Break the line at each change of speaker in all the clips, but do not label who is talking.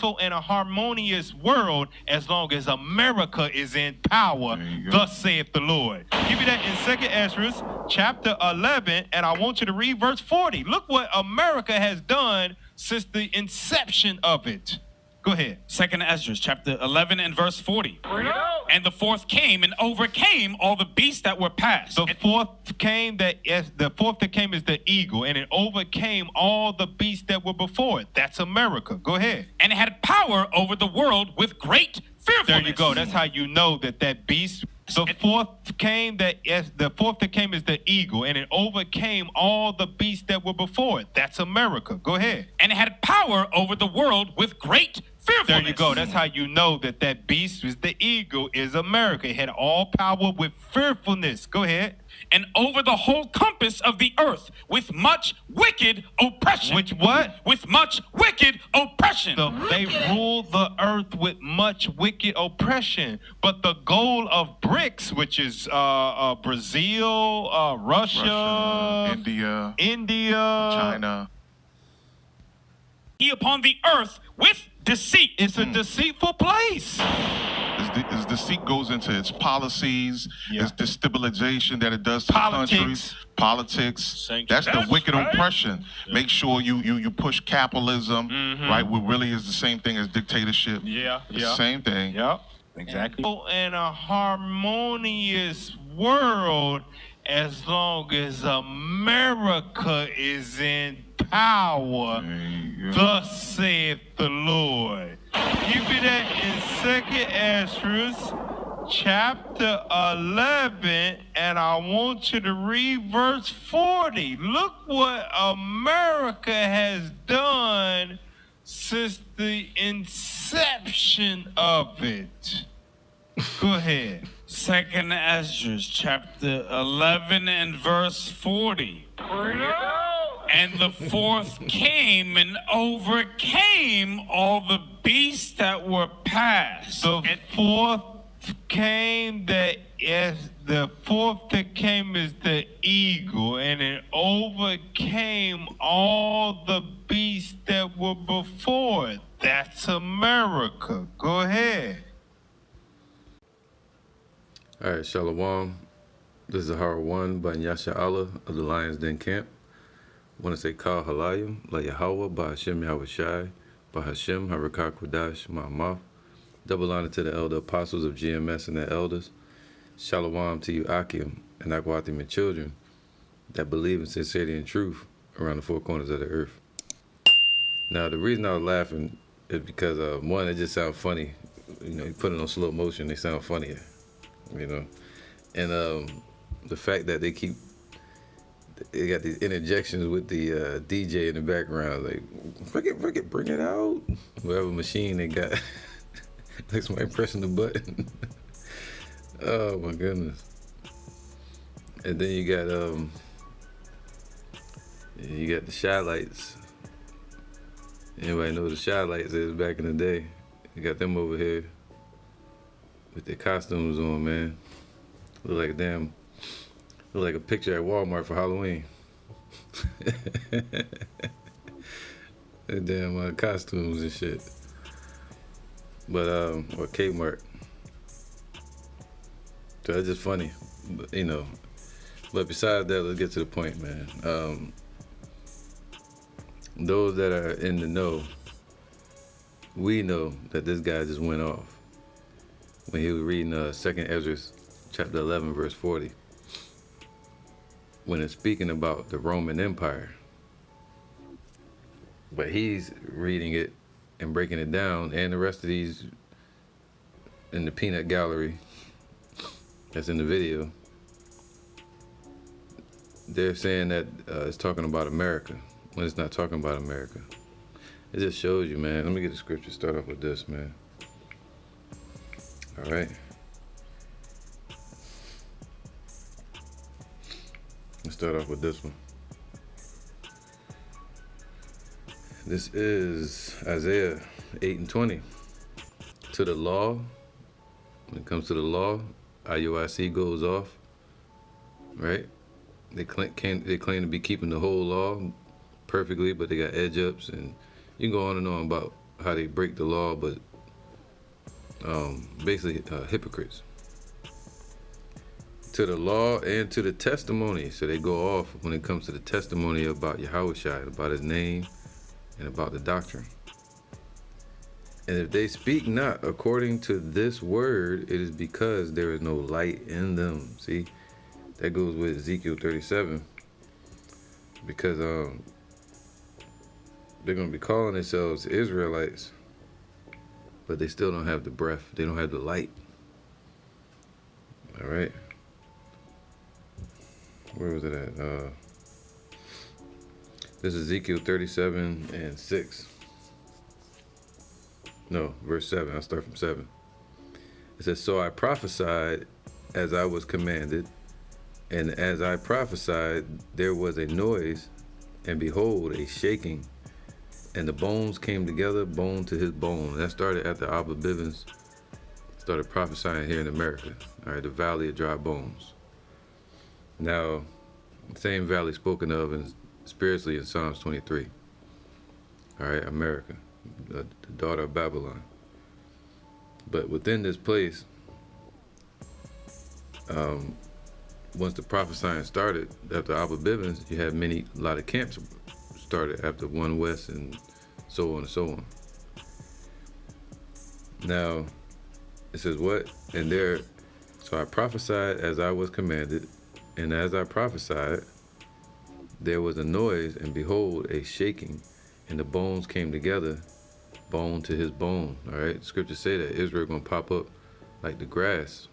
peaceful and a harmonious world as long as America is in power. Thus saith the Lord. Give you that in 2nd Edras, chapter 11, and I want you to read verse 40. Look what America has done since the inception of it. Go ahead.
2nd Esdras, chapter 11 and verse 40. And the fourth came and overcame all the beasts that were past.
The fourth that came is the eagle, and it overcame all the beasts that were before it. That's America. Go ahead.
And it had power over the world with great fearfulness.
There you go. That's how you know that beast. The fourth that came is the eagle, and it overcame all the beasts that were before it. That's America. Go ahead.
And it had power over the world with great fearfulness.
There you go. That's how you know that beast is the eagle is America. It had all power with fearfulness. Go ahead.
And over the whole compass of the earth with much wicked oppression.
Which what?
With much wicked oppression.
They ruled the earth with much wicked oppression. But the goal of BRICS, which is Brazil, Russia, India,
China.
He upon the earth with deceit.
It's a deceitful place.
As deceit goes into its policies, its destabilization that it does to countries, politics. That's the wicked oppression. Make sure you push capitalism, right? What really is the same thing as dictatorship. The same thing.
Yep. Exactly. In a harmonious world, as long as America is in power, thus saith the Lord. Give me that in 2nd Esdras, chapter 11, and I want you to read verse 40. Look what America has done since the inception of it. Go ahead.
2nd Esdras, chapter 11 and verse 40. And the fourth came and overcame all the beasts that were past.
The fourth came that is the eagle, and it overcame all the beasts that were before it. That's America. Go ahead.
All right, Shalom. This is Zahara 1 by Yasha Allah of the Lions Den Camp. I want to say Kal Halayim, La Yahweh, by Hashem Yahweh Shai, by Hashem Harakah Kodash, Ma'amaf. Double honor to the elder apostles of GMS and their elders. Shalom to you, Akim, and Akwatim and children that believe in sincerity and truth around the four corners of the earth. Now, the reason I was laughing is because, one, it just sounds funny. You know, you put it on slow motion, they sound funnier. You know, and the fact that they got these interjections with the DJ in the background, like bring it out, whatever machine they got, like somebody pressing the button. Oh my goodness! And then you got the shy lights. Anybody know what the shy lights is back in the day? You got them over here with their costumes on, man. Look like a picture at Walmart for Halloween. Their damn costumes and shit. But or Kmart. So that's just funny, but, you know. But besides that, let's get to the point, man. Those that are in the know, we know that this guy just went off when he was reading 2nd Esdras, chapter 11, verse 40. When it's speaking about the Roman Empire. But he's reading it and breaking it down, and the rest of these in the peanut gallery that's in the video, they're saying that it's talking about America when it's not talking about America. It just shows you, man. Let me get the scripture. Start off with this, man. All right. Let's start off with this one. This is Isaiah 8 and 20. To the law, when it comes to the law, IUIC goes off, right? They claim to be keeping the whole law perfectly, but they got edge ups, and you can go on and on about how they break the law, but basically hypocrites. To the law and to the testimony. So they go off when it comes to the testimony about Yahushua, about his name and about the doctrine. And if they speak not according to this word, it is because there is no light in them. See, that goes with Ezekiel 37. Because they're going to be calling themselves Israelites, but they still don't have the breath. They don't have the light. All right. Where was it at? This is Ezekiel 37 and 6. No, verse 7. I'll start from 7. It says, so I prophesied as I was commanded, and as I prophesied, there was a noise, and behold, a shaking, and the bones came together, bone to his bone. That started after Abba Bivens started prophesying here in America. All right, the valley of dry bones. Now, the same valley spoken of spiritually in Psalms 23. All right, America, the daughter of Babylon. But within this place, once the prophesying started, after Abba Bivens, you had a lot of camps started after One West and so on and so on. Now, it says what? And there, so I prophesied as I was commanded, and as I prophesied, there was a noise, and behold, a shaking, and the bones came together, bone to his bone. All right, the scriptures say that Israel gonna pop up like the grass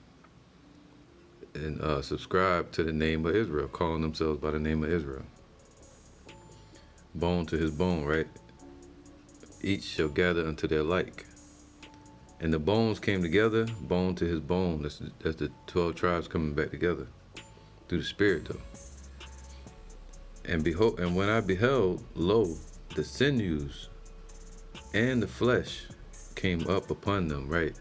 and subscribe to the name of Israel, calling themselves by the name of Israel. Bone to his bone, right? Each shall gather unto their like. And the bones came together, bone to his bone. That's the 12 tribes coming back together through the Spirit, though. And behold, and when I beheld, lo, the sinews and the flesh came up upon them, right?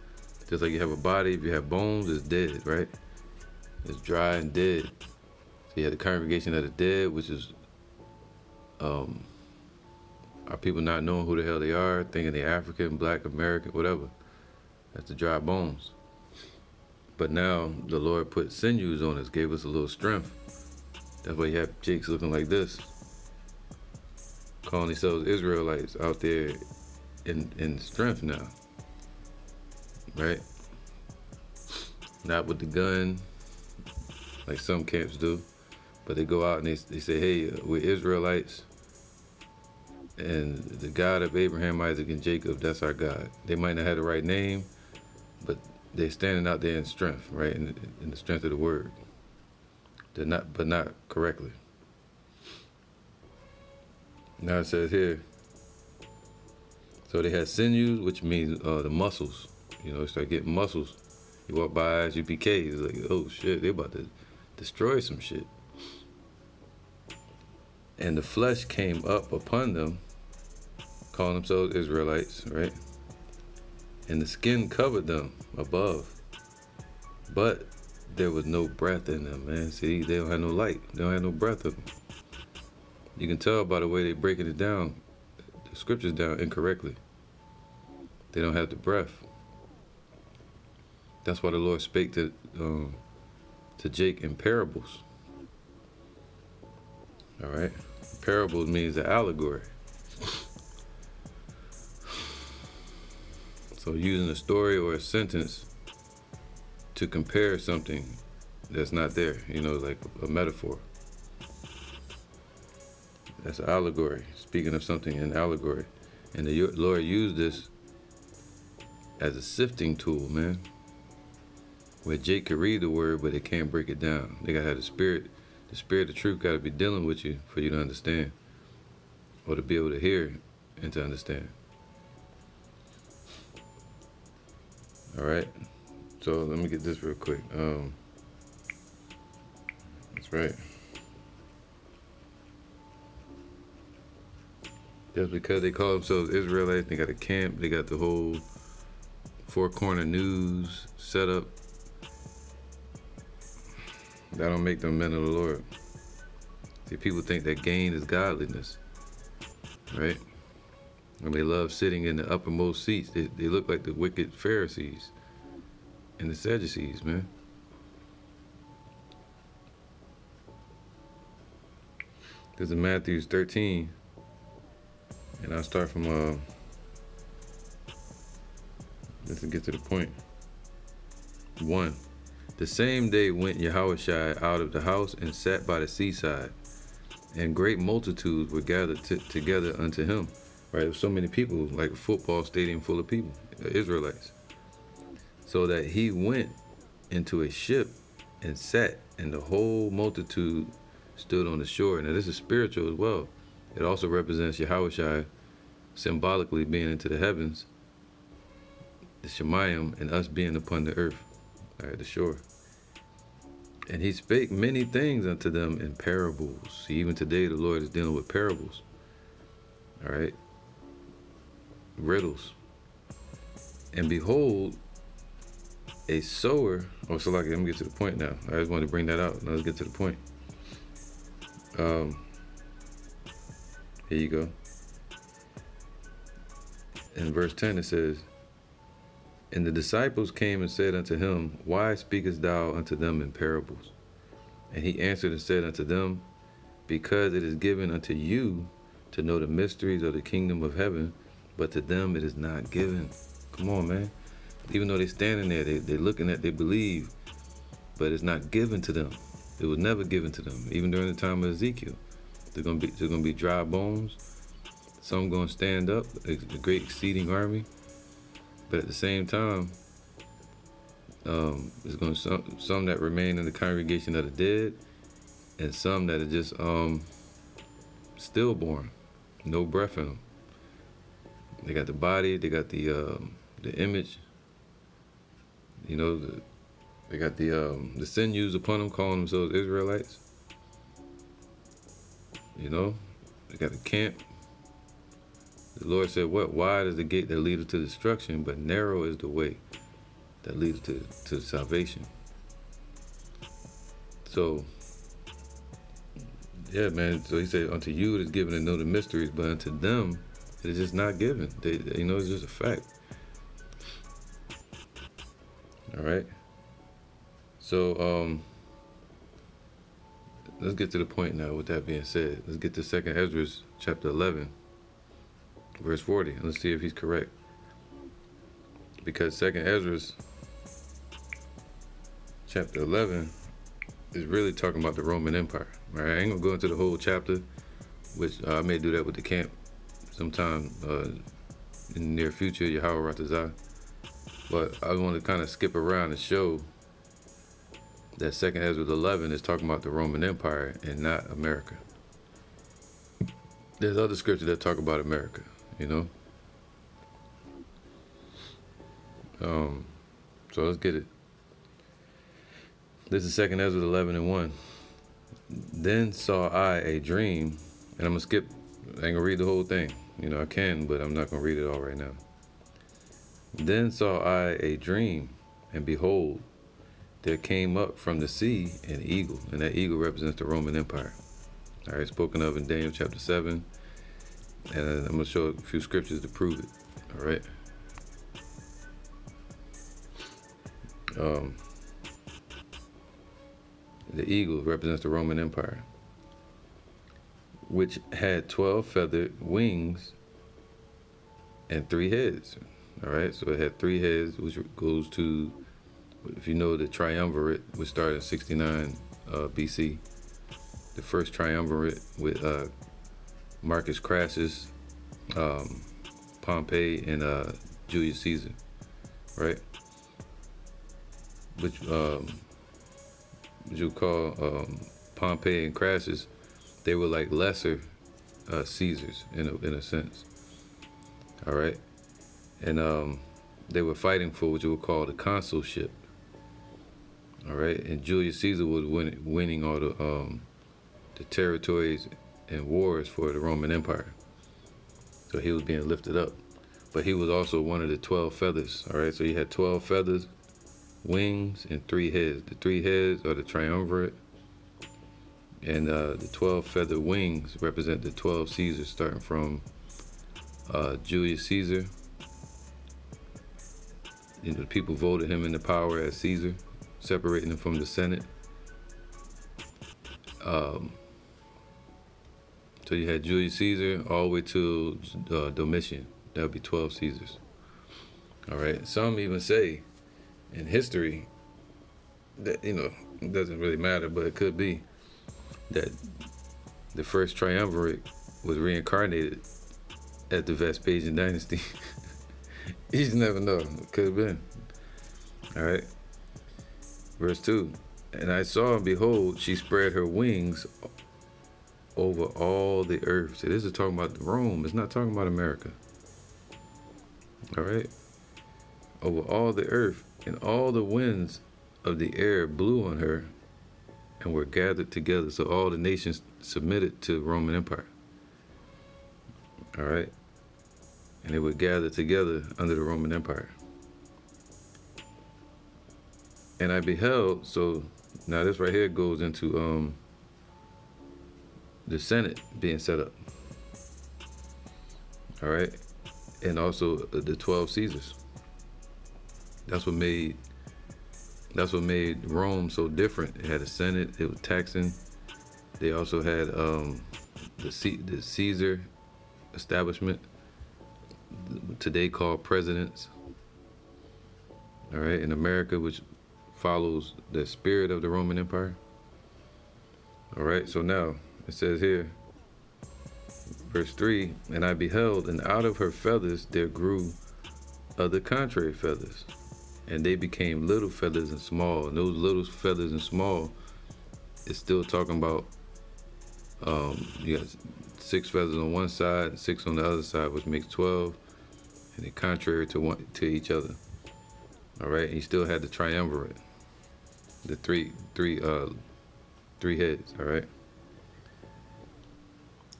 Just like you have a body, if you have bones, it's dead, right? It's dry and dead. So you have the congregation of the dead, which is are people not knowing who the hell they are, thinking they're African, black, American, whatever. That's the dry bones. But now the Lord put sinews on us, gave us a little strength. That's why you have Jakes looking like this, calling themselves Israelites out there in strength now, right? Not with the gun, like some camps do, but they go out and they say, hey, we're Israelites, and the God of Abraham, Isaac, and Jacob, that's our God. They might not have the right name, but they're standing out there in strength, right? In the strength of the word. They're not, but not correctly. Now it says here, so they had sinews, which means the muscles. You know, start getting muscles. You walk by UPK, it's like, oh shit, they about to destroy some shit. And the flesh came up upon them, calling themselves Israelites, right? And the skin covered them above, but there was no breath in them, man. See, they don't have no light. They don't have no breath in them. You can tell by the way they're breaking it down, the scriptures down incorrectly. They don't have the breath. That's why the Lord spake to Jake in parables. All right, parables means an allegory. So using a story or a sentence to compare something that's not there, you know, like a metaphor. That's an allegory, speaking of something in allegory. And the Lord used this as a sifting tool, man. Where Jake could read the word, but they can't break it down. They gotta have the spirit of truth gotta be dealing with you for you to understand. Or to be able to hear and to understand. All right, so let me get this real quick. That's right. Just because they call themselves Israelites, they got a camp, they got the whole four-corner news set up. That don't make them men of the Lord. See, people think that gain is godliness, right? And they love sitting in the uppermost seats. They look like the wicked Pharisees and the Sadducees, man. This is Matthew 13. And I'll start from, let's get to the point. 1. The same day went Yahushua out of the house and sat by the seaside, and great multitudes were gathered together unto him. Right, there were so many people, like a football stadium full of people, Israelites. So that he went into a ship and sat, and the whole multitude stood on the shore. Now this is spiritual as well. It also represents Yahushua symbolically being into the heavens, the Shemayim, and us being upon the earth, all right, the shore. And he spake many things unto them in parables. See, even today the Lord is dealing with parables, all right, riddles. And behold, a sower, so like, let me get to the point now. I just wanted to bring that out. Now let's get to the point. Here you go. In verse 10 it says, and the disciples came and said unto him, why speakest thou unto them in parables? And he answered and said unto them, because it is given unto you to know the mysteries of the kingdom of heaven, but to them it is not given. Come on, man. Even though they're standing there, they're looking at, they believe, but it's not given to them. It was never given to them. Even during the time of Ezekiel, there's gonna be dry bones. Some gonna stand up, a great exceeding army. But at the same time, there's going to some that remain in the congregation of the dead, and some that are just stillborn, no breath in them. They got the body, they got the image, you know, they got the sinews upon them, calling themselves Israelites. You know, they got the camp. The Lord said, what wide is the gate that leadeth to destruction, but narrow is the way that leads to salvation. So, yeah, man. So he said, unto you it is given to know the mysteries, but unto them it is just not given. You know, it's just a fact. All right. So, let's get to the point now. With that being said, let's get to 2nd Edras chapter 11. Verse 40. Let's see if he's correct. Because 2nd Edras chapter 11 is really talking about the Roman Empire. All right, I ain't gonna go into the whole chapter, which I may do that with the camp sometime in the near future, Yahweh Ratazah. But I want to kind of skip around and show that 2nd Edras 11 is talking about the Roman Empire and not America. There's other scriptures that talk about America. You know, so let's get it. This is 2nd Edras 11:1. Then saw I a dream, and I'm gonna skip. I ain't gonna read the whole thing. You know, I can, but I'm not gonna read it all right now. Then saw I a dream, and behold, there came up from the sea an eagle, and that eagle represents the Roman Empire. All right, spoken of in Daniel chapter 7. And I'm going to show a few scriptures to prove it. All right. The eagle represents the Roman Empire, which had 12 feathered wings and 3 heads. All right. So it had 3 heads, which goes to, if you know, the triumvirate, which started in 69 BC. The first triumvirate with Marcus Crassus, Pompey, and Julius Caesar, right? Which you call Pompey and Crassus, they were like lesser Caesars in a sense, all right? And they were fighting for what you would call the consulship, all right? And Julius Caesar was winning all the territories and wars for the Roman Empire. So he was being lifted up. But he was also one of the 12 feathers, all right? So he had 12 feathers, wings, and 3 heads. The 3 heads are the triumvirate, and the 12 feather wings represent the 12 Caesars, starting from Julius Caesar. You know, the people voted him into power as Caesar, separating him from the Senate. So you had Julius Caesar all the way to Domitian. That would be 12 Caesars. All right. Some even say in history that, you know, it doesn't really matter, but it could be that the first triumvirate was reincarnated at the Vespasian dynasty. You just never know. It could have been. All right. Verse 2. And I saw, and behold, she spread her wings over all the earth. So this is talking about Rome. It's not talking about America. All right. Over all the earth, and all the winds of the air blew on her and were gathered together. So all the nations submitted to the Roman Empire. All right. And they were gathered together under the Roman Empire. And I beheld, so now this right here goes into the Senate being set up. All right. And also the 12 Caesars. That's what made Rome so different. It had a Senate, it was taxing. They also had the Caesar establishment, today called presidents. All right, in America, which follows the spirit of the Roman Empire. All right, so now it says here, verse 3, and I beheld, and out of her feathers there grew other contrary feathers, and they became little feathers and small. And those little feathers and small is still talking about you got 6 feathers on one side and 6 on the other side, which makes 12, and they're contrary to each other. All right, and you still had the triumvirate, the three heads. All right,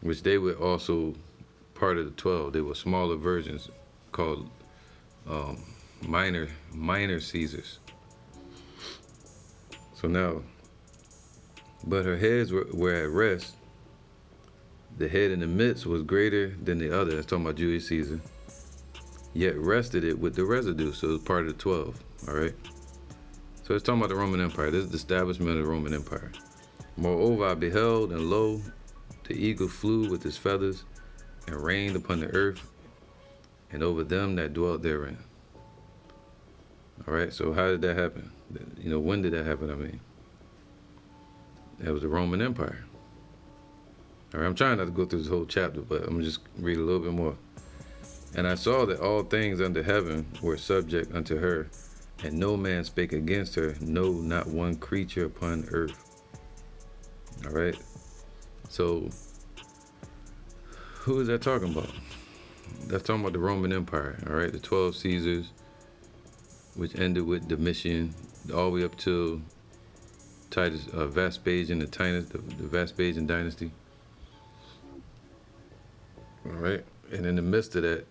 which they were also part of the 12. They were smaller versions called minor Caesars. So now, but her heads were at rest. The head in the midst was greater than the other. That's talking about Julius Caesar. Yet rested it with the residue. So it's part of the 12. All right. So it's talking about the Roman Empire. This is the establishment of the Roman Empire. Moreover, I beheld, and lo, the eagle flew with his feathers and reigned upon the earth and over them that dwelt therein. All right. So how did that happen? You know, when did that happen? I mean, that was the Roman Empire. All right, I'm trying not to go through this whole chapter, but I'm just read a little bit more. And I saw that all things under heaven were subject unto her, and no man spake against her, no, not one creature upon earth. All right. So who is that talking about? That's talking about the Roman Empire. All right, the 12 Caesars, which ended with Domitian, all the way up to Titus, Vespasian, the Vespasian dynasty. All right, and in the midst of that,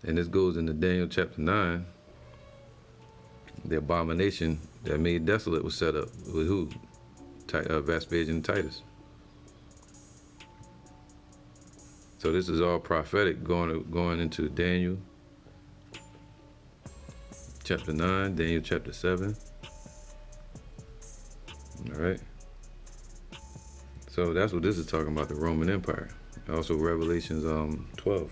and this goes into Daniel chapter 9, the abomination that made desolate was set up with who? Vespasian and Titus. So this is all prophetic going into Daniel chapter 9, Daniel chapter 7. All right. So that's what this is talking about, the Roman Empire. Also Revelations 12.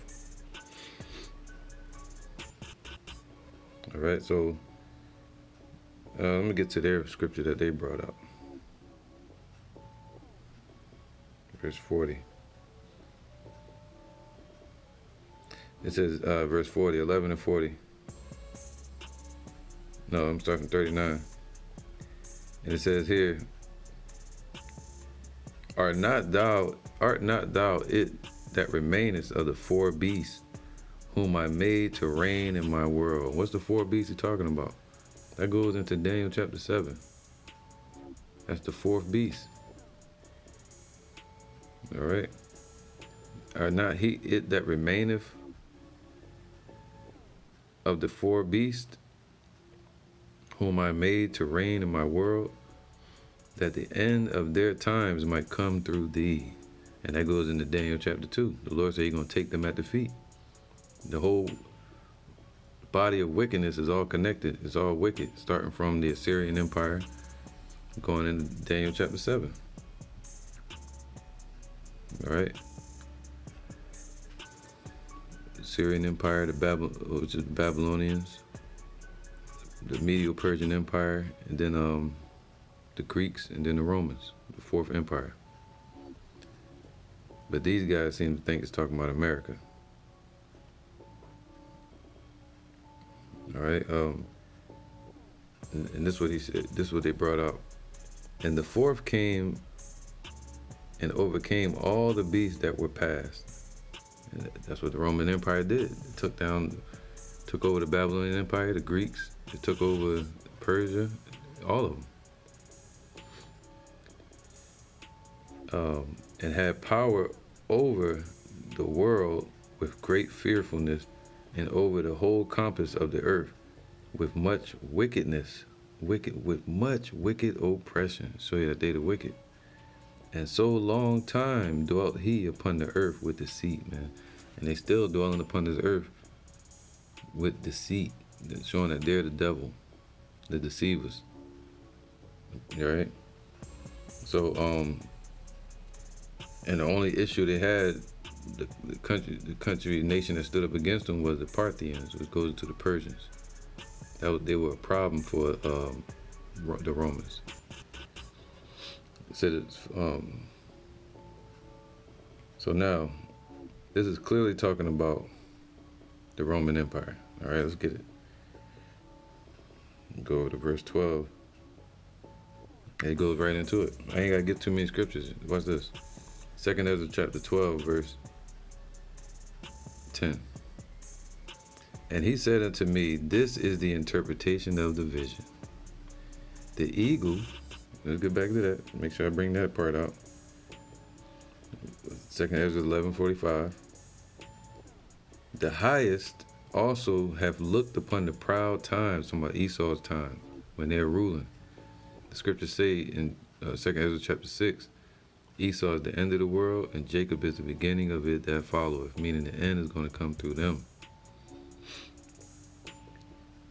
All right, so let me get to their scripture that they brought up. Verse 40. It says, verse 40, 11 and 40. No, I'm starting 39. And it says here, Art not thou it that remainest of the 4 beasts, whom I made to reign in my world? What's the 4 beasts he's talking about? That goes into Daniel chapter 7. That's the 4th beast. All right. Are not he it that remaineth of the 4 beasts, whom I made to reign in my world, that the end of their times might come through thee? And that goes into Daniel chapter 2. The Lord said he's going to take them at the feet. The whole body of wickedness is all connected. It's all wicked, starting from the Assyrian Empire, going into Daniel chapter 7. All right. Assyrian Empire, which is the Babylonians, the Medo-Persian Empire, and then the Greeks, and then the Romans, the Fourth Empire. But these guys seem to think it's talking about America. All right, and this is what he said. This is what they brought out. And the fourth came and overcame all the beasts that were past. And that's what the Roman Empire did. It took over the Babylonian Empire, the Greeks. It took over Persia, all of them. And had power over the world with great fearfulness, and over the whole compass of the earth with much wickedness, with much wicked oppression. So yeah, they the wicked. And so long time dwelt he upon the earth with deceit, man. And they still dwelling upon this earth with deceit, showing that they're the devil, the deceivers. All right? So, and the only issue they had, the country nation that stood up against them was the Parthians, which goes to the Persians. They were a problem for the Romans. It said it's, so now, this is clearly talking about the Roman Empire. All right, let's get it. Go to verse 12. And it goes right into it. I ain't got to get too many scriptures. Watch this. 2nd Ezra chapter 12, verse 10. And he said unto me, this is the interpretation of the vision. The eagle, let's get back to that. Make sure I bring that part out. 2nd Ezra 11:45. The highest also have looked upon the proud times, from Esau's time, when they're ruling. The scriptures say in 2nd Ezra chapter 6, Esau is the end of the world, and Jacob is the beginning of it that followeth, meaning the end is going to come through them.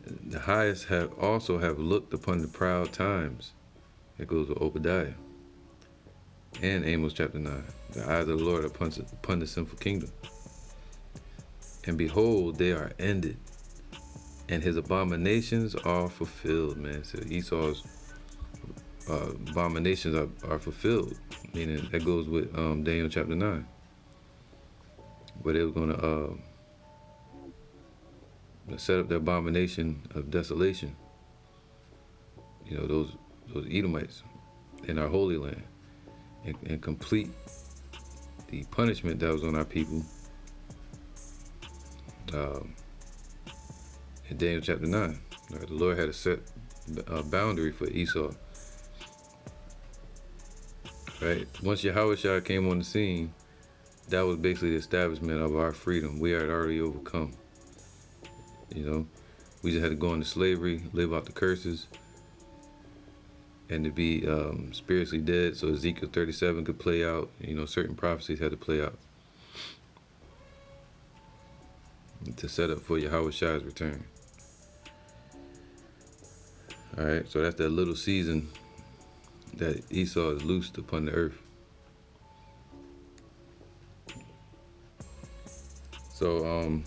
The highest also have looked upon the proud times. It goes to Obadiah. And Amos chapter 9. The eyes of the Lord upon the sinful kingdom. And behold, they are ended, and his abominations are fulfilled, man. So Esau's abominations are fulfilled, meaning that goes with Daniel chapter 9, where they were going to set up the abomination of desolation. You know, those Edomites in our Holy Land, and complete the punishment that was on our people. In Daniel chapter 9, the Lord had a set boundary for Esau. Right? Once Yahushua came on the scene, that was basically the establishment of our freedom. We had already overcome. You know, we just had to go into slavery, live out the curses, and to be spiritually dead, so Ezekiel 37 could play out. You know, certain prophecies had to play out to set up for Yahushua's return. All right, so that's that little season that Esau is loosed upon the earth. So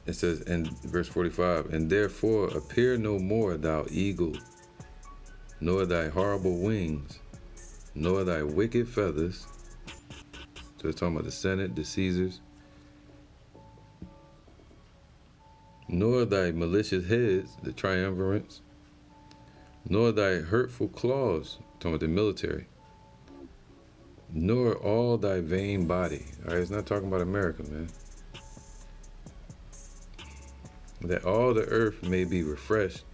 it says in verse 45, and therefore appear no more, thou eagle, nor thy horrible wings, nor thy wicked feathers. So it's talking about the Senate, the Caesars, nor thy malicious heads, the triumvirates, nor thy hurtful claws, talking about the military, nor all thy vain body. All right, it's not talking about America, man. That all the earth may be refreshed,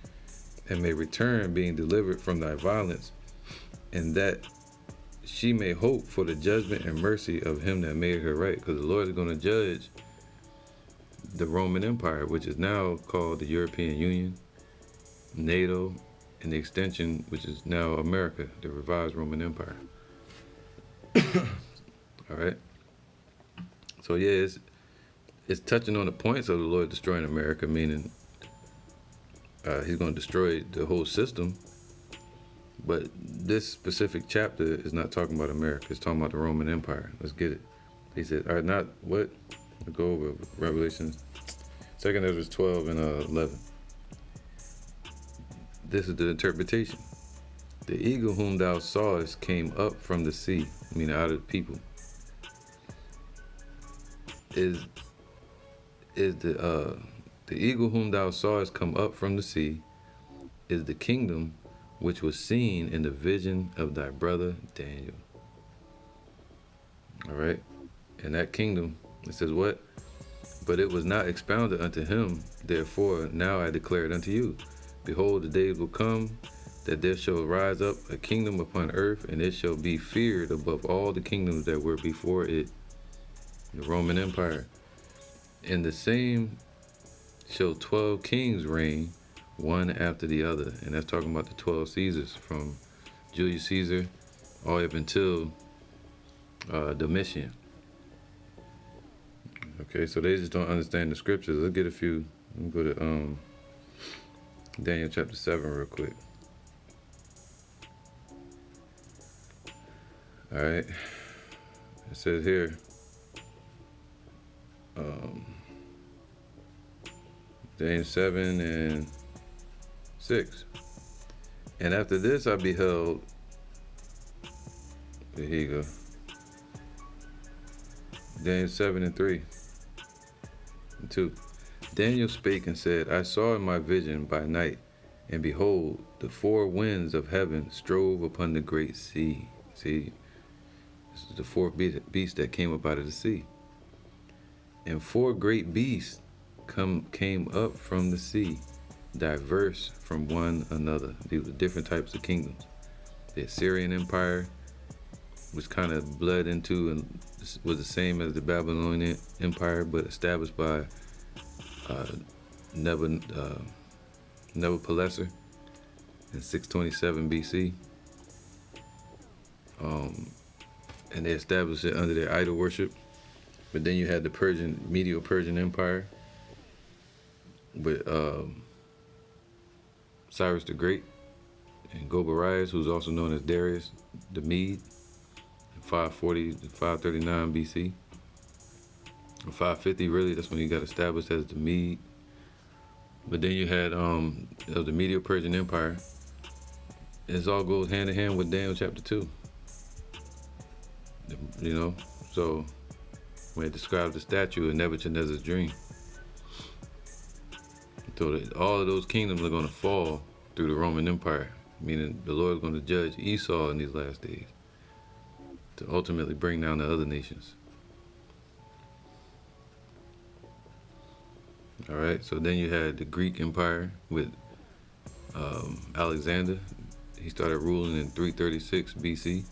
and may return, being delivered from thy violence, and that she may hope for the judgment and mercy of him that made her right. Because the Lord is going to judge the Roman Empire, which is now called the European Union, NATO, and the extension, which is now America, the revised Roman Empire. All right. So yeah, it's touching on the points of the Lord destroying America, meaning he's going to destroy the whole system. But this specific chapter is not talking about America. It's talking about the Roman Empire. Let's get it. He said, all right, not what? We'll go over Revelation 2 Edras 12 and 11. This is the interpretation. The eagle whom thou sawest came up from the sea, meaning out of the people. Is the eagle whom thou sawest come up from the sea is the kingdom which was seen in the vision of thy brother Daniel. All right. And that kingdom, it says what? But it was not expounded unto him. Therefore, now I declare it unto you. Behold, the days will come that there shall rise up a kingdom upon earth, and it shall be feared above all the kingdoms that were before it, the Roman Empire. And the same shall 12 kings reign, one after the other. And that's talking about the 12 Caesars, from Julius Caesar all the way up until Domitian. Okay, so they just don't understand the scriptures. Let's get a few. Let me go to Daniel chapter 7 real quick. All right, it says here, Daniel 7 and 6. And after this I beheld, here you go, Daniel 7 and 3 and 2. Daniel spake and said, I saw in my vision by night, and behold, the four winds of heaven strove upon the great sea. See, this is the fourth beast that came up out of the sea. And four great beasts came up from the sea, diverse from one another. These were different types of kingdoms. The Assyrian Empire, which kind of bled into and was the same as the Babylonian Empire, but established by Nebuchadnezzar in 627 BC. And they established it under their idol worship. But then you had the Medo-Persian Empire with Cyrus the Great and Gobarias, who's also known as Darius the Mede, 540 to 539 BC. 550, really, that's when he got established as the Mede. But then you had the Medo-Persian Empire. This all goes hand in hand with Daniel chapter 2. You know, so when it describes the statue in Nebuchadnezzar's dream. So all of those kingdoms are going to fall through the Roman Empire, meaning the Lord is going to judge Esau in these last days to ultimately bring down the other nations. All right, so then you had the Greek Empire with Alexander. He started ruling in 336 BC.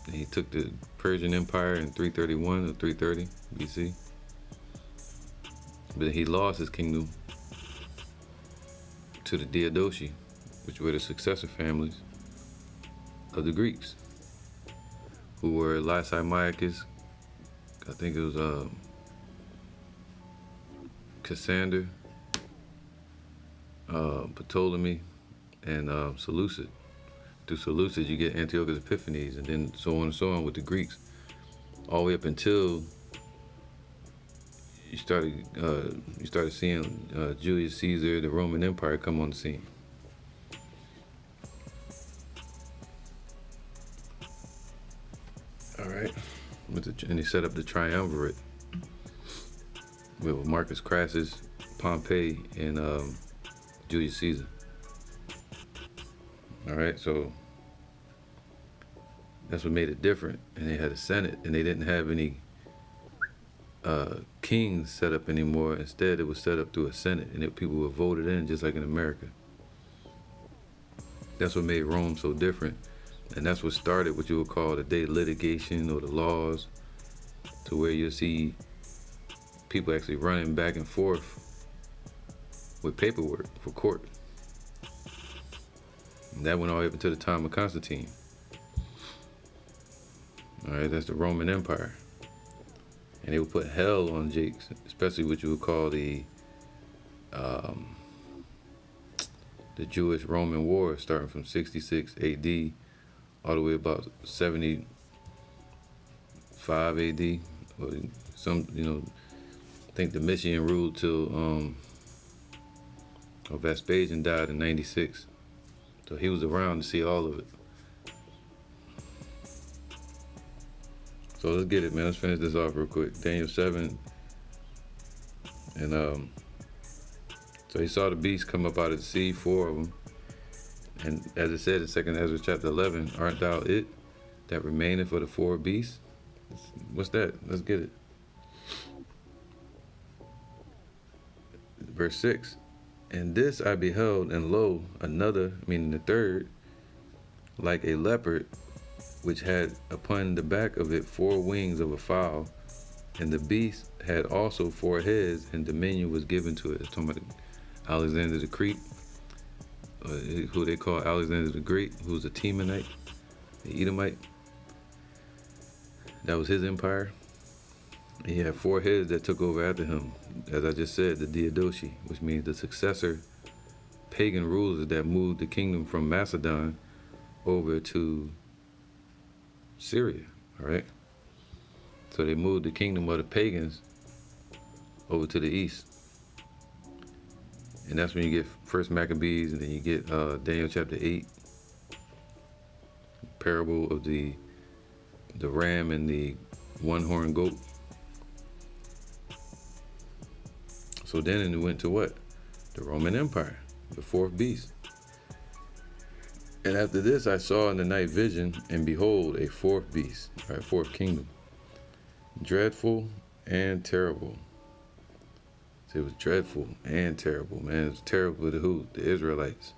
And he took the Persian Empire in 331 or 330 BC. But he lost his kingdom to the Diadochi, which were the successor families of the Greeks, who were Lysimachus, I think it was Cassander, Ptolemy, and Seleucid. Through Seleucid, you get Antiochus Epiphanes, and then so on and so on with the Greeks, all the way up until you started seeing Julius Caesar, the Roman Empire, come on the scene. All right, and he set up the triumvirate with Marcus Crassus, Pompey, and Julius Caesar. All right, so that's what made it different. And they had a Senate, and they didn't have any kings set up anymore. Instead, it was set up through a Senate, and people were voted in just like in America. That's what made Rome so different. And that's what started what you would call the day litigation or the laws, to where you'll see people actually running back and forth with paperwork for court. And that went all the way up until the time of Constantine. All right, that's the Roman Empire. And they would put hell on Jakes, especially what you would call the Jewish Roman War, starting from 66 AD all the way about 75 AD. Or some, I think Domitian ruled till Vespasian died in 96. So he was around to see all of it. So let's get it, man. Let's finish this off real quick. Daniel 7. And so he saw the beast come up out of the sea, 4 of them. And as it said in 2 Ezra chapter 11, art thou it that remaineth for the 4 beasts? What's that? Let's get it. Verse 6. And this I beheld, and lo, another, meaning the third, like a leopard, which had upon the back of it 4 wings of a fowl, and the beast had also 4 heads, and dominion was given to it. It's talking about Alexander the Great, who they call Alexander the Great, who was a Temanite, the Edomite. That was his empire. He had 4 heads that took over after him. As I just said, the Diadochi, which means the successor pagan rulers that moved the kingdom from Macedon over to Syria, all right? So they moved the kingdom of the pagans over to the east. And that's when you get First Maccabees, and then you get Daniel chapter 8, parable of the ram and the one-horned goat. So then it went to what? The Roman Empire, the 4th beast. And after this I saw in the night vision, and behold, a 4th beast, right, 4th kingdom, dreadful and terrible. So it was dreadful and terrible, man. It was terrible to who? The Israelites.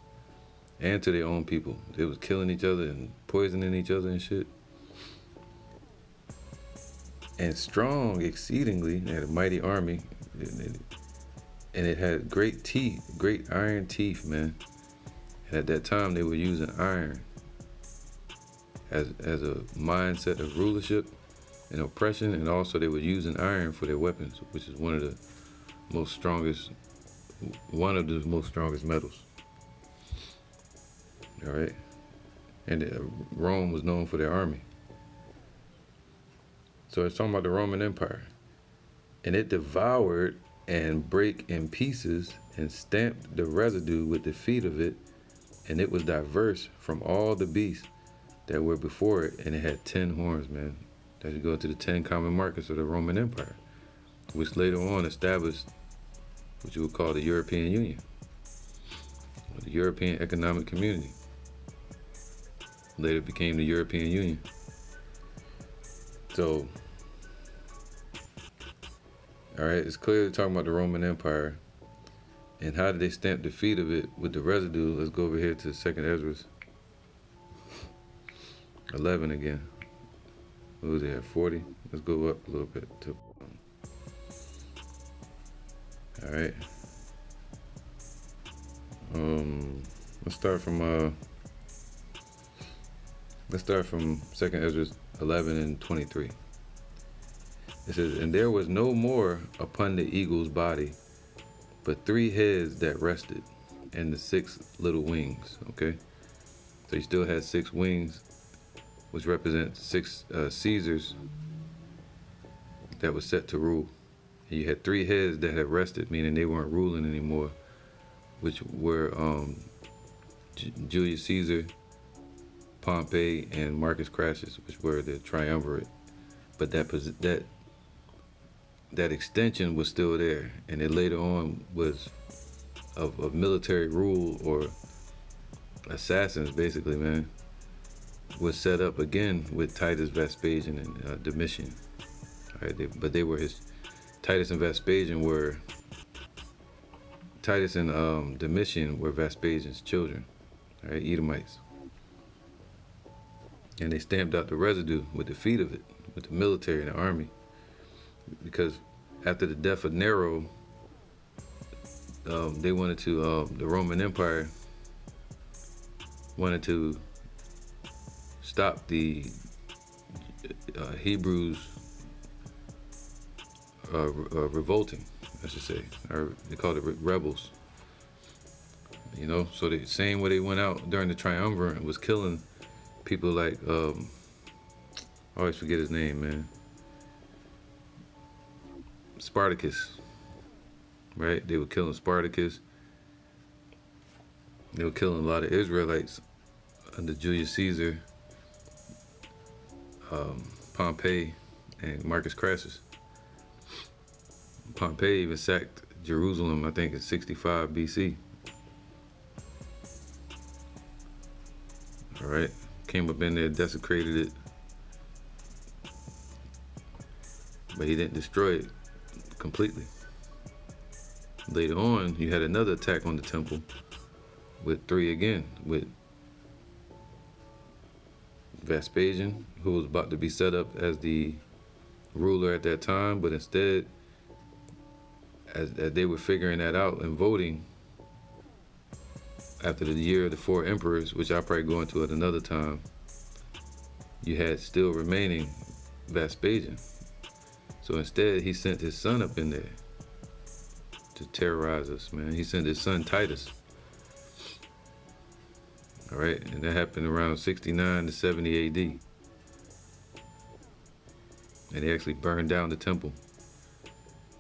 And to their own people. They was killing each other and poisoning each other and shit. And strong exceedingly, they had a mighty army. And it had great teeth, great iron teeth, man. And at that time, they were using iron as a mindset of rulership and oppression, and also they were using iron for their weapons, which is one of the most strongest metals. All right, and Rome was known for their army. So it's talking about the Roman Empire, and it devoured and brake in pieces and stamped the residue with the feet of it, and it was diverse from all the beasts that were before it, and it had 10 horns, man. That should go to the 10 common markets of the Roman Empire, which later on established what you would call the European Union, or the European Economic Community. Later became the European Union. So, all right, it's clearly talking about the Roman Empire. And how did they stamp the feet of it with the residue? Let's go over here to 2 Ezra 11 again. What was it at 40? Let's go up a little bit. All right. Let's start from 2 Ezra 11 and 23. It says, and there was no more upon the eagle's body, but 3 heads that rested, and the 6 little wings. Okay, so you still had 6 wings, which represent 6 Caesars that was set to rule. And you had 3 heads that had rested, meaning they weren't ruling anymore, which were Julius Caesar, Pompey, and Marcus Crassus, which were the triumvirate. But that extension was still there, and it later on was of military rule, or assassins, basically, man, was set up again with Titus, Vespasian, and Domitian. All right, but they were Titus and Domitian were Vespasian's children, all right, Edomites. And they stamped out the residue with the feet of it, with the military and the army. Because after the death of Nero, they wanted to, the Roman Empire wanted to stop the Hebrews revolting, I should say. Or they called it rebels. You know, so the same way they went out during the triumvirate was killing people like, I always forget his name, man. Spartacus, right? They were killing Spartacus. They were killing a lot of Israelites under Julius Caesar, Pompey, and Marcus Crassus. Pompey even sacked Jerusalem, I think, in 65 BC. All right, came up in there, desecrated it, but he didn't destroy it completely. Later on, you had another attack on the temple with 3 again, with Vespasian, who was about to be set up as the ruler at that time, but instead, as they were figuring that out and voting after the year of the 4 emperors, which I'll probably go into at another time, you had still remaining Vespasian. So instead, he sent his son up in there to terrorize us, man. He sent his son Titus. All right, and that happened around 69 to 70 AD. And they actually burned down the temple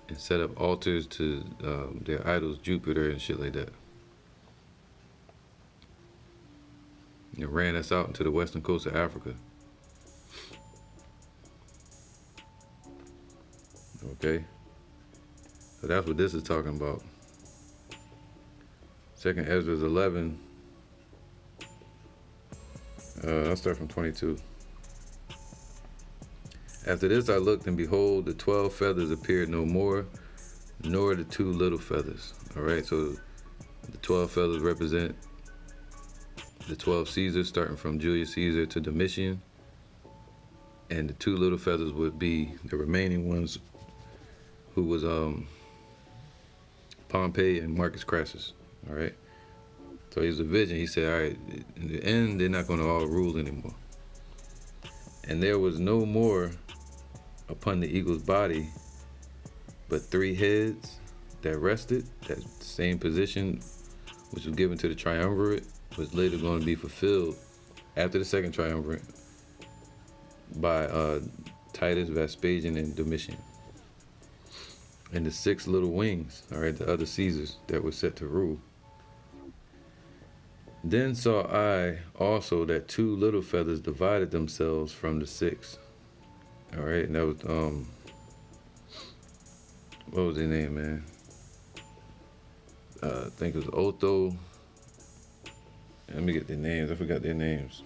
and set up altars to their idols, Jupiter and shit like that. And ran us out into the western coast of Africa. Okay, so that's what this is talking about. 2nd Ezra 11. I'll start from 22. After this I looked, and behold, the 12 feathers appeared no more, nor the 2 little feathers. All right, so the 12 feathers represent the 12 Caesars, starting from Julius Caesar to Domitian. And the 2 little feathers would be the remaining ones, who was Pompey and Marcus Crassus. All right. So he was a vision. He said, all right, in the end, they're not going to all rule anymore. And there was no more upon the eagle's body but 3 heads that rested. That same position which was given to the triumvirate was later going to be fulfilled after the 2nd triumvirate by Titus, Vespasian, and Domitian. And the 6 little wings, all right, the other Caesars that were set to rule. Then saw I also that 2 little feathers divided themselves from the 6. All right, and that was, what was their name, man? I think it was Otho. Let me get their names. I forgot their names.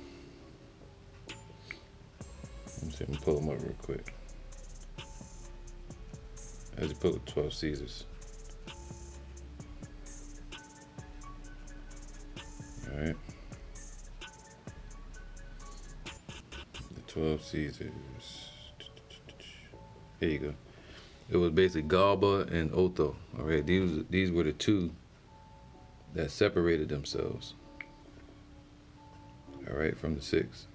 Let me see. I'm gonna pull them up real quick. I just pull up 12 Caesars. All right. The 12 Caesars. Here you go. It was basically Galba and Otho. All right. These were the 2 that separated themselves. All right, from the 6,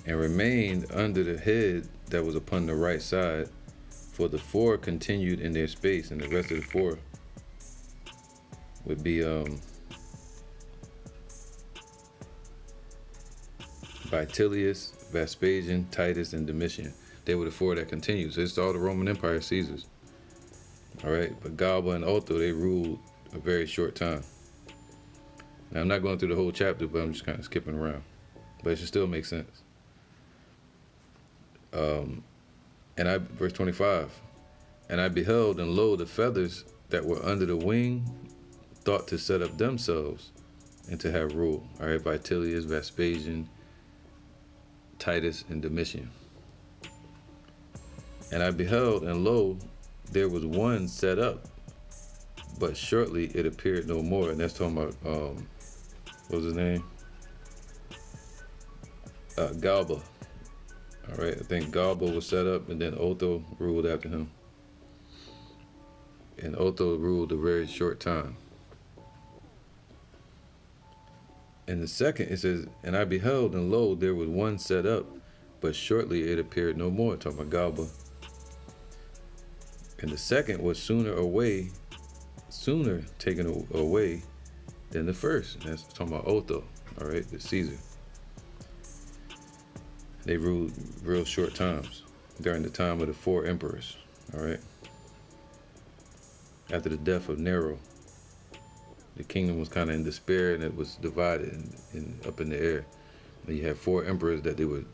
and remained under the head that was upon the right side, for the 4 continued in their space, and the rest of the 4 would be Vitellius, Vespasian, Titus, and Domitian. They were the 4 that continued. So it's all the Roman Empire Caesars. All right, but Galba and Otho, they ruled a very short time. Now, I'm not going through the whole chapter, but I'm just kind of skipping around. But it should still make sense. Verse 25, and I beheld, and lo, the feathers that were under the wing thought to set up themselves and to have rule. All right, Vitellius, Vespasian, Titus, and Domitian. And I beheld, and lo, there was one set up, but shortly it appeared no more. And that's talking about, what was his name? Galba. All right, I think Galba was set up, and then Otho ruled after him. And Otho ruled a very short time. In the second, it says, and I beheld, and lo, there was one set up, but shortly it appeared no more. Talking about Galba. And the second was sooner taken away than the first. That's talking about Otho, all right, the Caesar. They ruled real short times during the time of the 4 emperors, all right. After the death of Nero, the kingdom was kind of in despair and it was divided and up in the air. And you had 4 emperors that they would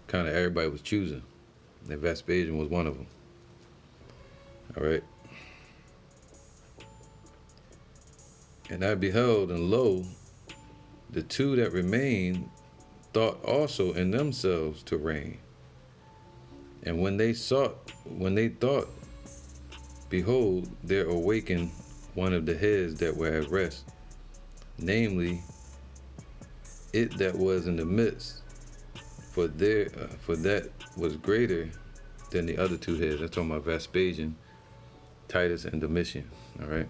kind of everybody was choosing. And Vespasian was one of them. All right. And I beheld, and lo, the 2 that remained thought also in themselves to reign. And when they thought, behold, there awakened one of the heads that were at rest, namely, it that was in the midst, for that was greater than the other 2 heads. That's talking about Vespasian, Titus, and Domitian. All right.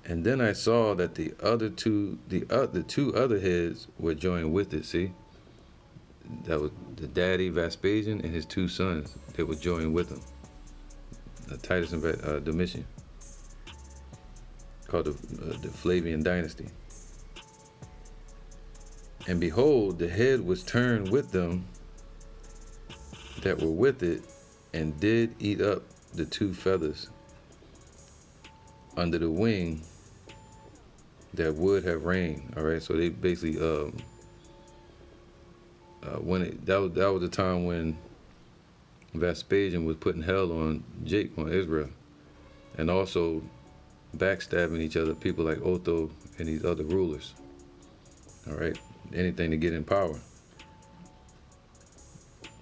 And then I saw that the 2 other heads were joined with it. See, that was the daddy Vespasian and his 2 sons. They were joined with him. Titus and Domitian, called the Flavian dynasty. And behold, the head was turned with them that were with it, and did eat up the 2 feathers under the wing that would have reigned. All right, so they basically that was the time when Vespasian was putting hell on Israel, and also backstabbing each other, people like Otho and these other rulers. All right, anything to get in power.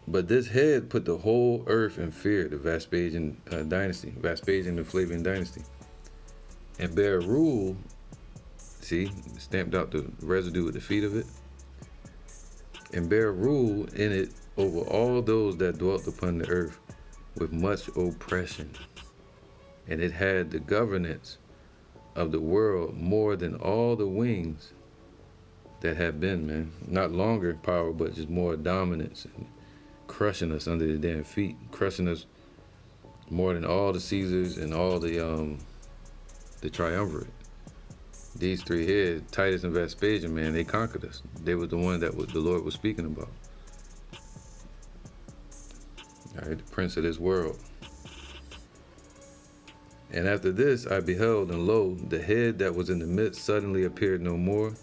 But this head put the whole earth in fear, the Vespasian dynasty, Vespasian and Flavian dynasty, and bare rule. See, stamped out the residue at the feet of it, and bare rule in it over all those that dwelt upon the earth with much oppression. And it had the governance of the world more than all the wings that have been, man. Not longer power, but just more dominance, and crushing us under the damn feet, crushing us more than all the Caesars and all the triumvirate. These 3 heads, Titus and Vespasian, man, they conquered us. They were the one that the Lord was speaking about. All right, the prince of this world. And after this I beheld, and lo, the head that was in the midst suddenly appeared no more,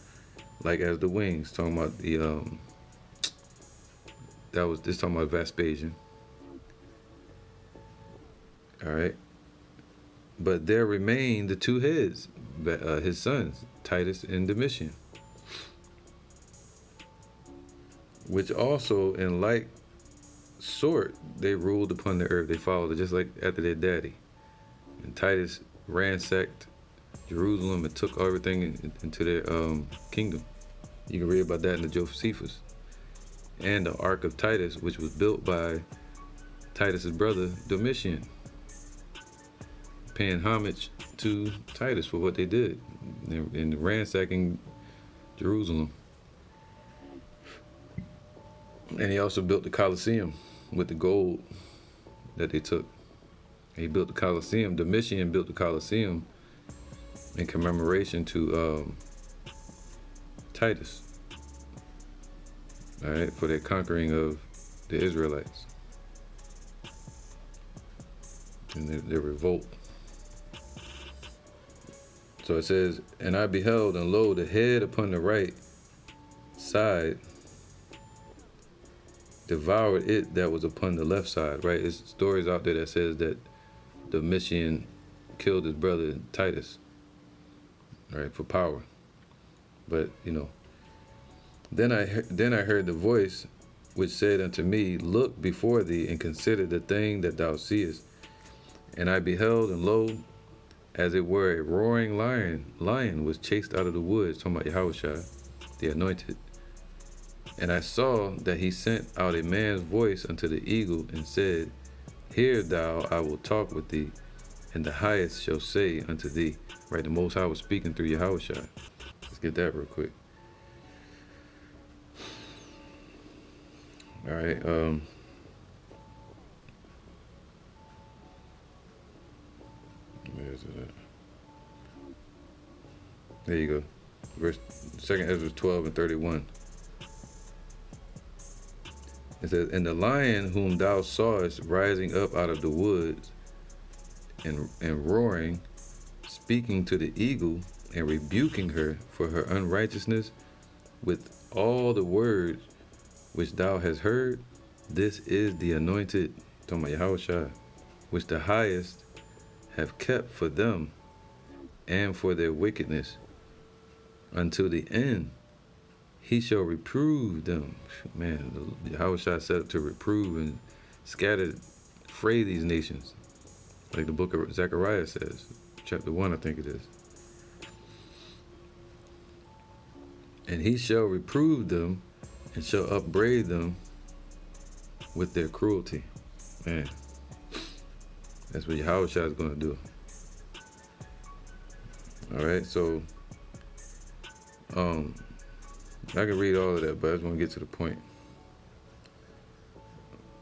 like as the wings. Talking about this talking about Vespasian. All right. But there remained the 2 heads, his sons, Titus and Domitian, which also in like sort they ruled upon the earth. They followed it just like after their daddy. And Titus ransacked Jerusalem and took everything into their kingdom. You can read about that in the Josephus. And the Ark of Titus, which was built by Titus's brother Domitian, paying homage to Titus for what they did in ransacking Jerusalem. And he also built the Colosseum with the gold that they took. He built the Colosseum. Domitian built the Colosseum in commemoration to Titus. All right, for their conquering of the Israelites and their revolt. So it says, and I beheld, and lo, the head upon the right side devoured it that was upon the left side, right? There's stories out there that says that Domitian killed his brother Titus, right, for power. But, then I heard the voice which said unto me, look before thee and consider the thing that thou seest. And I beheld, and lo, as it were a roaring lion was chased out of the woods, talking about Yahushua, the anointed. And I saw that he sent out a man's voice unto the eagle and said, hear thou, I will talk with thee, and the highest shall say unto thee. Right, the Most High was speaking through Yahushua. Let's get that real quick. All right, There you go. Verse 2nd Ezra 12 and 31. It says, "And the lion whom thou sawest rising up out of the woods and roaring, speaking to the eagle and rebuking her for her unrighteousness with all the words which thou hast heard, this is the anointed," talking about Yahushua, "which the highest have kept for them and for their wickedness until the end. He shall reprove them." Man, Yahushua set up to reprove and scatter, fray these nations, like the book of Zechariah says, chapter 1, I think it is. "And he shall reprove them and shall upbraid them with their cruelty." Man, that's what Yahushua is going to do. All right, so I can read all of that, but I just want to get to the point.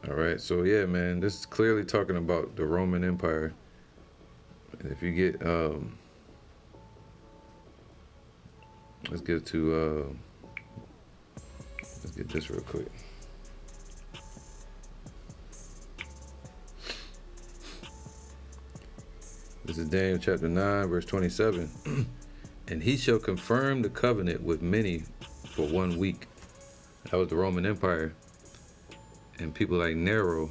All right, so yeah, man, this is clearly talking about the Roman Empire. And if you get, let's get this real quick. This is Daniel chapter 9, verse 27. "And he shall confirm the covenant with many for 1 week." That was the Roman Empire. And people like Nero,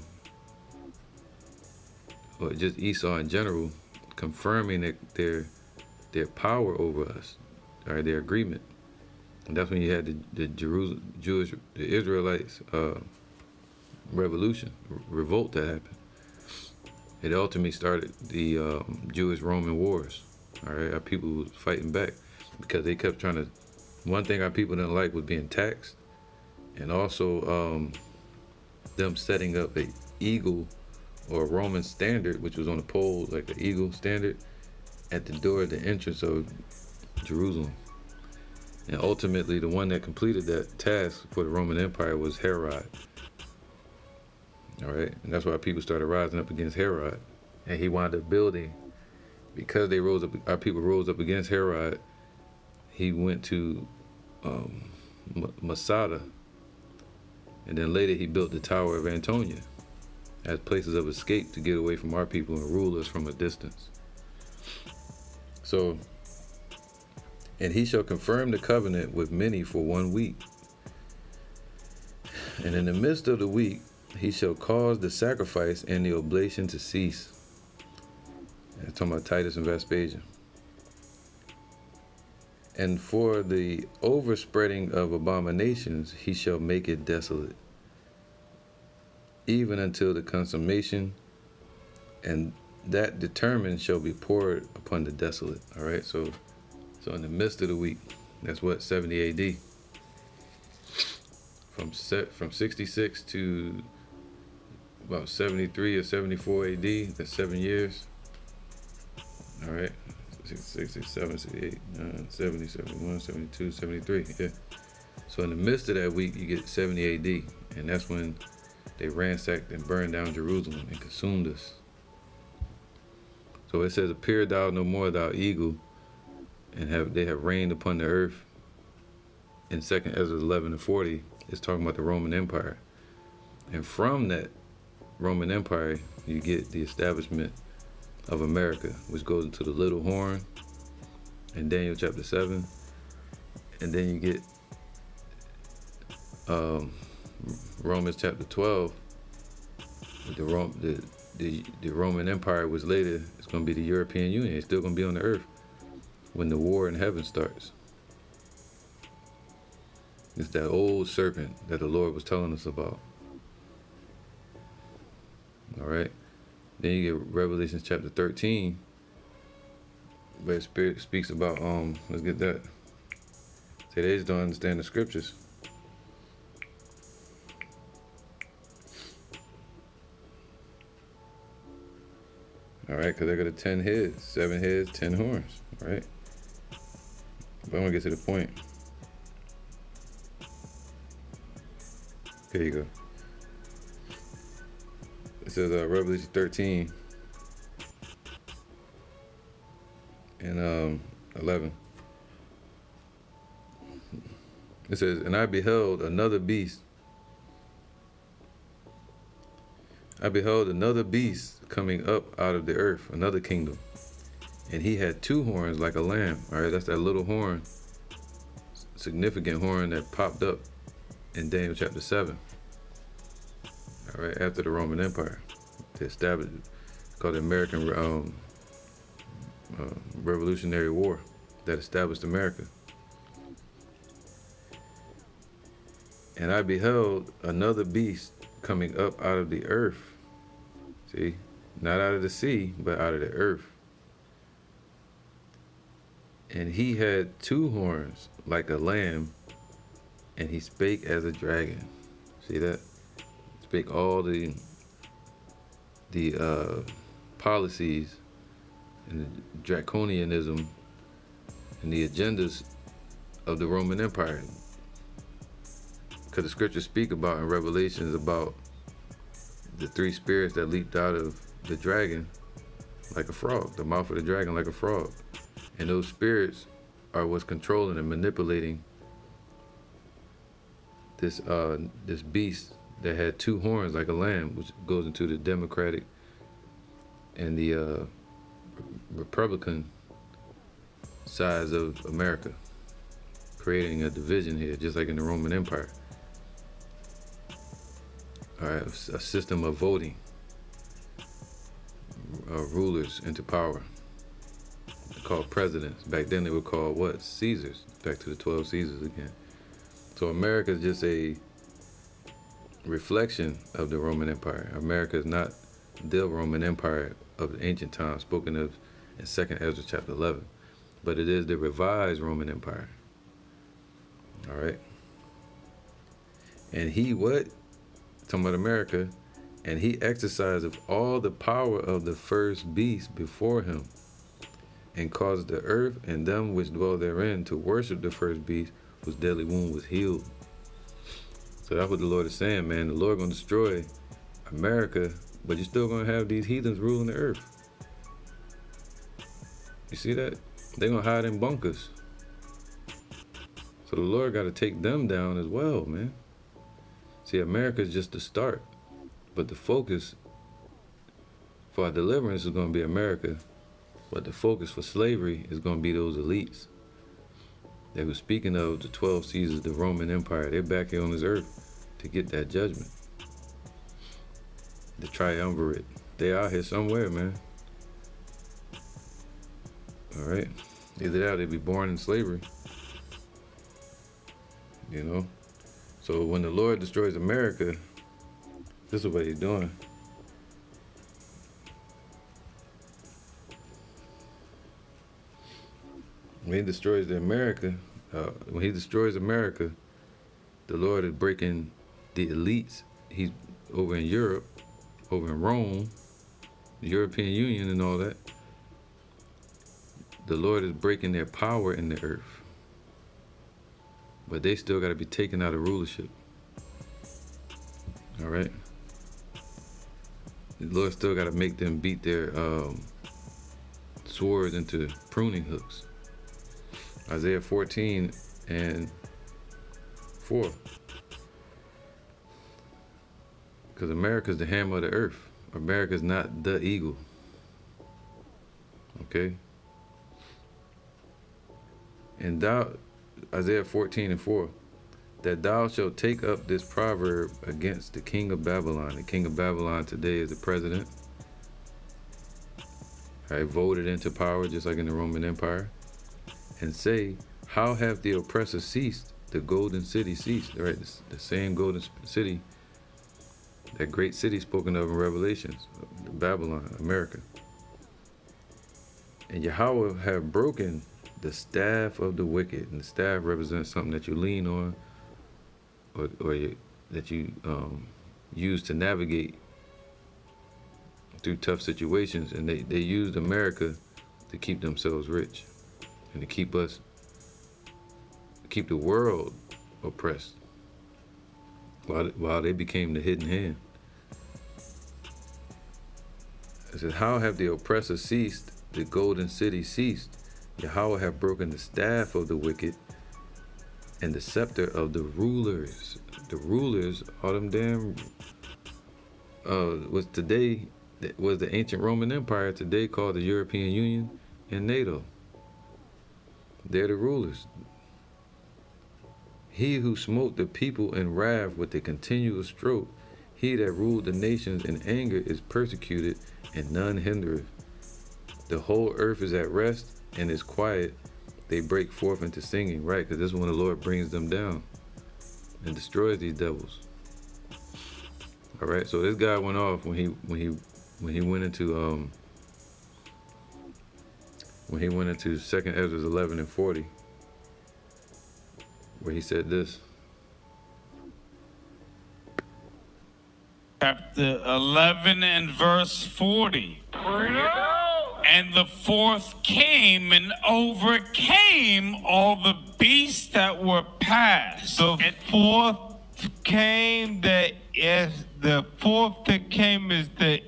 or just Esau in general, confirming their power over us, or their agreement. And that's when you had the Israelites revolt that happened. It ultimately started the Jewish-Roman wars. All right, our people was fighting back because they kept trying to. One thing our people didn't like was being taxed, and also them setting up a eagle or a Roman standard, which was on a pole, like the eagle standard, at the door of the entrance of Jerusalem. And ultimately, the one that completed that task for the Roman Empire was Herod. All right, and that's why people started rising up against Herod, and he wound up building. Because they rose up, our people rose up against Herod. He went to Masada, and then later he built the Tower of Antonia as places of escape to get away from our people and rule us from a distance. So, "And he shall confirm the covenant with many for 1 week. And in the midst of the week, he shall cause the sacrifice and the oblation to cease." That's talking about Titus and Vespasian. "And for the overspreading of abominations, he shall make it desolate, even until the consummation, and that determined shall be poured upon the desolate." All right, so in the midst of the week, that's what, 70 AD. From 66 to about 73 or 74 AD, that's 7 years. All right, 66, 67, 68, 70, 71, 72, 73, yeah. So in the midst of that week, you get 70 AD, and that's when they ransacked and burned down Jerusalem and consumed us. So it says, "Appear thou no more, thou eagle, and they have reigned upon the earth." In 2nd Ezra 11 and 40, it's talking about the Roman Empire. And from that Roman Empire, you get the establishment of America, which goes into the little horn in Daniel chapter 7. And then you get Romans chapter 12. The Roman Empire was later, it's going to be the European Union. It's still going to be on the earth when the war in heaven starts. It's that old serpent that the Lord was telling us about. All right. Then you get Revelation chapter 13, where Spirit speaks about, let's get that. Say they just don't understand the scriptures. All right, because they got 10 heads, 7 heads, 10 horns, all right? But I'm gonna get to the point. Here you go. It says Revelation 13. and 11. It says, and I beheld another beast. I beheld another beast coming up out of the earth, another kingdom. And he had two horns like a lamb. All right, that's that little horn, significant horn that popped up in Daniel chapter 7. All right, after the Roman Empire. They established it. It's called the American Revolutionary War that established America. And I beheld another beast coming up out of the earth. See, not out of the sea, but out of the earth. And he had two horns like a lamb, and he spake as a dragon. See that? Spake all the policies and the draconianism and the agendas of the Roman Empire. Because the scriptures speak about in Revelations about the three spirits that leaped out of the dragon like a frog, the mouth of the dragon like a frog. And those spirits are what's controlling and manipulating this beast that had two horns like a lamb, which goes into the Democratic and the Republican sides of America, creating a division here, just like in the Roman Empire. All right, a system of voting rulers into power. They're called presidents. Back then they were called what? Caesars. Back to the 12 Caesars again. So America is just a reflection of the Roman Empire. America is not the Roman Empire of the ancient times spoken of in 2nd Edras chapter 11, but it is the revised Roman Empire. All right. And he what? Talking about America. And he exercised of all the power of the first beast before him, and caused the earth and them which dwell therein to worship the first beast, whose deadly wound was healed. So that's what the Lord is saying, man. The Lord gonna destroy America, but you're still gonna have these heathens ruling the earth. You see that? They're gonna hide in bunkers. So the Lord gotta take them down as well, man. See, America is just the start, but the focus for our deliverance is gonna be America, but the focus for slavery is gonna be those elites. They were speaking of the 12 Caesars, the Roman Empire. They're back here on this earth to get that judgment. The triumvirate. They out here somewhere, man. All right. Either that or they be born in slavery. You know? So when the Lord destroys America, this is what he's doing. When he destroys America, the Lord is breaking the elites. He's over in Europe, over in Rome, the European Union and all that. The Lord is breaking their power in the earth. But they still got to be taken out of rulership. All right? The Lord still got to make them beat their swords into pruning hooks. Isaiah 14 and 4. Because America's the hammer of the earth. America's not the eagle. Okay? And thou, Isaiah 14 and 4, that thou shalt take up this proverb against the king of Babylon. The king of Babylon today is the president. Voted into power just like in the Roman Empire. And say, how hath the oppressor ceased? The golden city ceased. Right, the same golden city, that great city spoken of in Revelations, Babylon, America. And Yahweh have broken the staff of the wicked. And the staff represents something that you lean on, or that you use to navigate through tough situations. And they used America to keep themselves rich and to keep the world oppressed while they became the hidden hand. It says, how have the oppressor ceased? The golden city ceased. Yahweh have broken the staff of the wicked and the scepter of the rulers. The rulers are them damn was the ancient Roman Empire, today called the European Union and NATO. They're the rulers. He who smote the people in wrath with a continual stroke, he that ruled the nations in anger is persecuted, and none hindereth. The whole earth is at rest and is quiet. They break forth into singing, right? Because this is when the Lord brings them down and destroys these devils. All right. So this guy went off when he went into 2nd Edras 11 and 40, where he said this.
Chapter 11 and verse 40. And the fourth came and overcame all the beasts that were past.
The fourth came that is the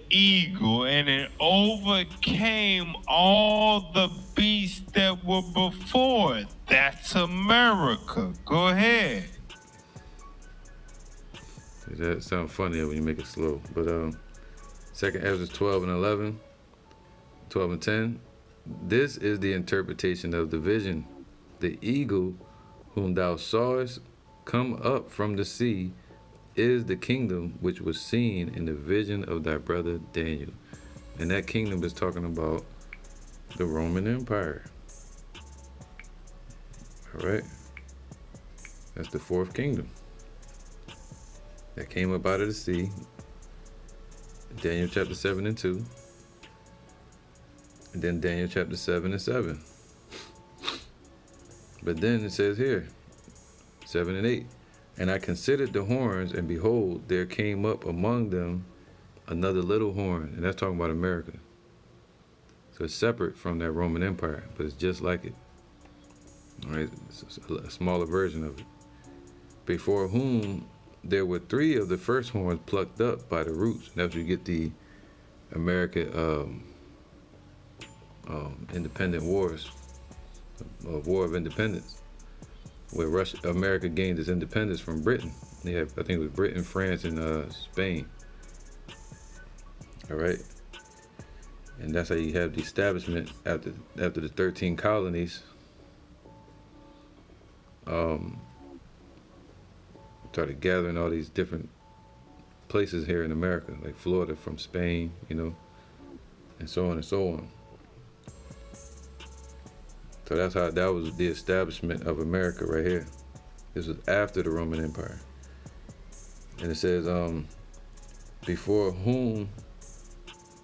eagle, and it overcame all the beasts that were before it. That's America. Go ahead.
That sounds funnier when you make it slow. But 2nd Ezra 12 and 11, 12 and 10. This is the interpretation of the vision. The eagle whom thou sawest come up from the sea is the kingdom which was seen in the vision of thy brother Daniel. And that kingdom is talking about the Roman Empire. All right. That's the fourth kingdom that came up out of the sea. Daniel chapter 7 and 2. And then Daniel chapter 7 and 7. But then it says here, 7 and 8. And I considered the horns, and behold, there came up among them another little horn. And that's talking about America. So it's separate from that Roman Empire, but it's just like it. All right, it's a smaller version of it. Before whom there were 3 of the first horns plucked up by the roots. That's where you get the American independent wars, War of Independence, where America gained its independence from Britain. They have, I think it was Britain, France, and Spain. All right, and that's how you have the establishment after the 13 colonies. Started gathering all these different places here in America, like Florida from Spain, and so on and so on. So that's how that was the establishment of America right here. This was after the Roman Empire. And it says, before whom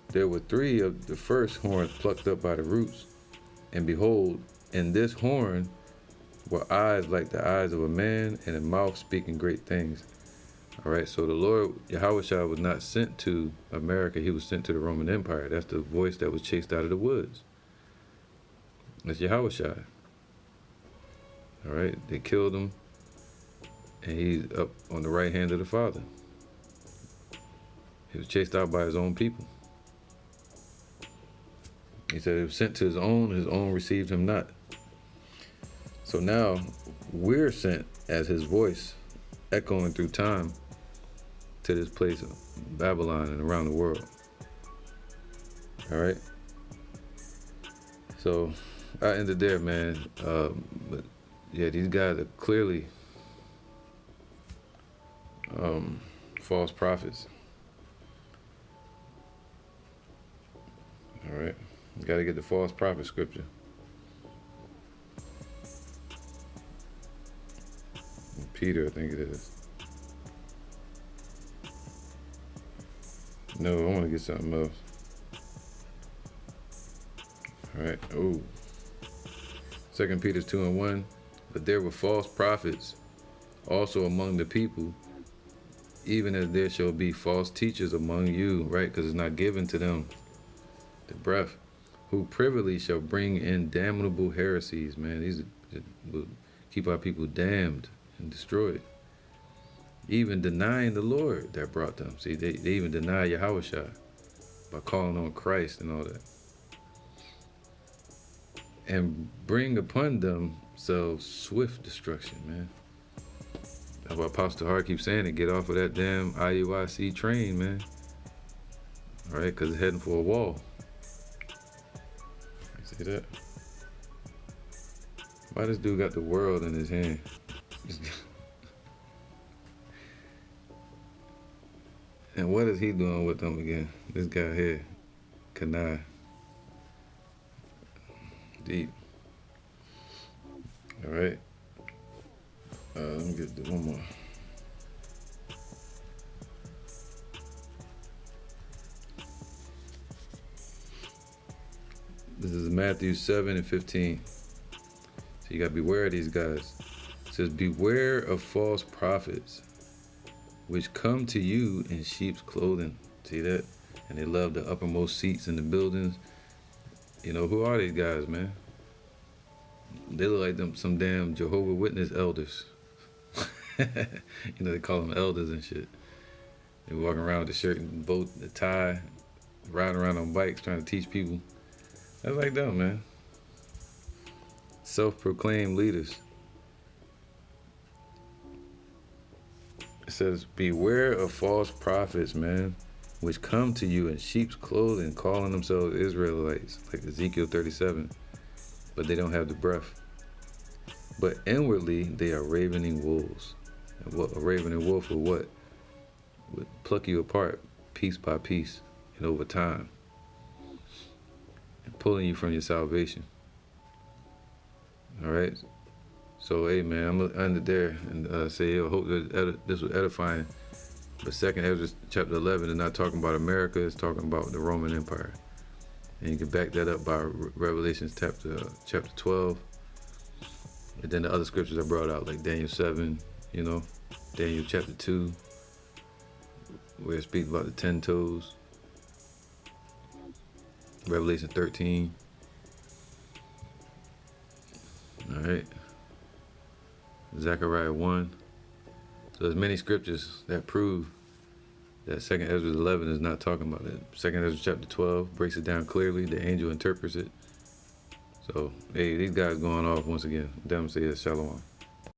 there were 3 of the first horns plucked up by the roots. And behold, in this horn were eyes like the eyes of a man, and a mouth speaking great things. All right, so the Lord, Yahushua, was not sent to America. He was sent to the Roman Empire. That's the voice that was chased out of the woods. That's Yahushua. All right, they killed him, and he's up on the right hand of the Father. He was chased out by his own people. He said he was sent to his own received him not. So now we're sent as his voice, echoing through time to this place of Babylon and around the world. All right. So I ended there, man. But yeah, these guys are clearly false prophets. All right. You got to get the false prophet scripture. Peter, I think it is. No, I want to get something else. All right. Oh. 2 Peter 2 and 1. But there were false prophets also among the people, even as there shall be false teachers among you, right? Because it's not given to them the breath, who privily shall bring in damnable heresies, man. These will keep our people damned and destroyed, even denying the Lord that brought them. See, they even deny Yahushua by calling on Christ and all that. and bring upon themselves swift destruction, man. That's why Apostle Hart keeps saying it. Get off of that damn IUIC train, man. All right, because it's heading for a wall. You see that? Why this dude got the world in his hand? And what is he doing with them again? This guy here, Kanai. Deep. All right. Let me get one more. This is Matthew 7:15. So you gotta beware of these guys. It says, beware of false prophets, which come to you in sheep's clothing. See that? And they love the uppermost seats in the buildings. You know, who are these guys, man? They look like some damn Jehovah's Witness elders. You know, they call them elders and shit. They walking around with the shirt and boat, the tie, riding around on bikes trying to teach people. That's like them, man. Self-proclaimed leaders. It says, beware of false prophets, man, which come to you in sheep's clothing, calling themselves Israelites, like Ezekiel 37, but they don't have the breath. But inwardly, they are ravening wolves. And what a ravening wolf would what? Would pluck you apart piece by piece and over time, and pulling you from your salvation. All right? So, hey, man, I'm going to end it there and say, I hope that this was edifying. But 2nd Edras chapter 11 is not talking about America, it's talking about the Roman Empire. And you can back that up by Revelations chapter 12. And then the other scriptures I brought out, like Daniel 7, you know, Daniel chapter 2, where it speaks about the 10 toes. Revelation 13. All right. Zechariah 1. So there's many scriptures that prove that 2nd Ezra 11 is not talking about it. 2nd Ezra chapter 12 breaks it down clearly. The angel interprets it. So, hey, these guys going off once again. Them say Shalom.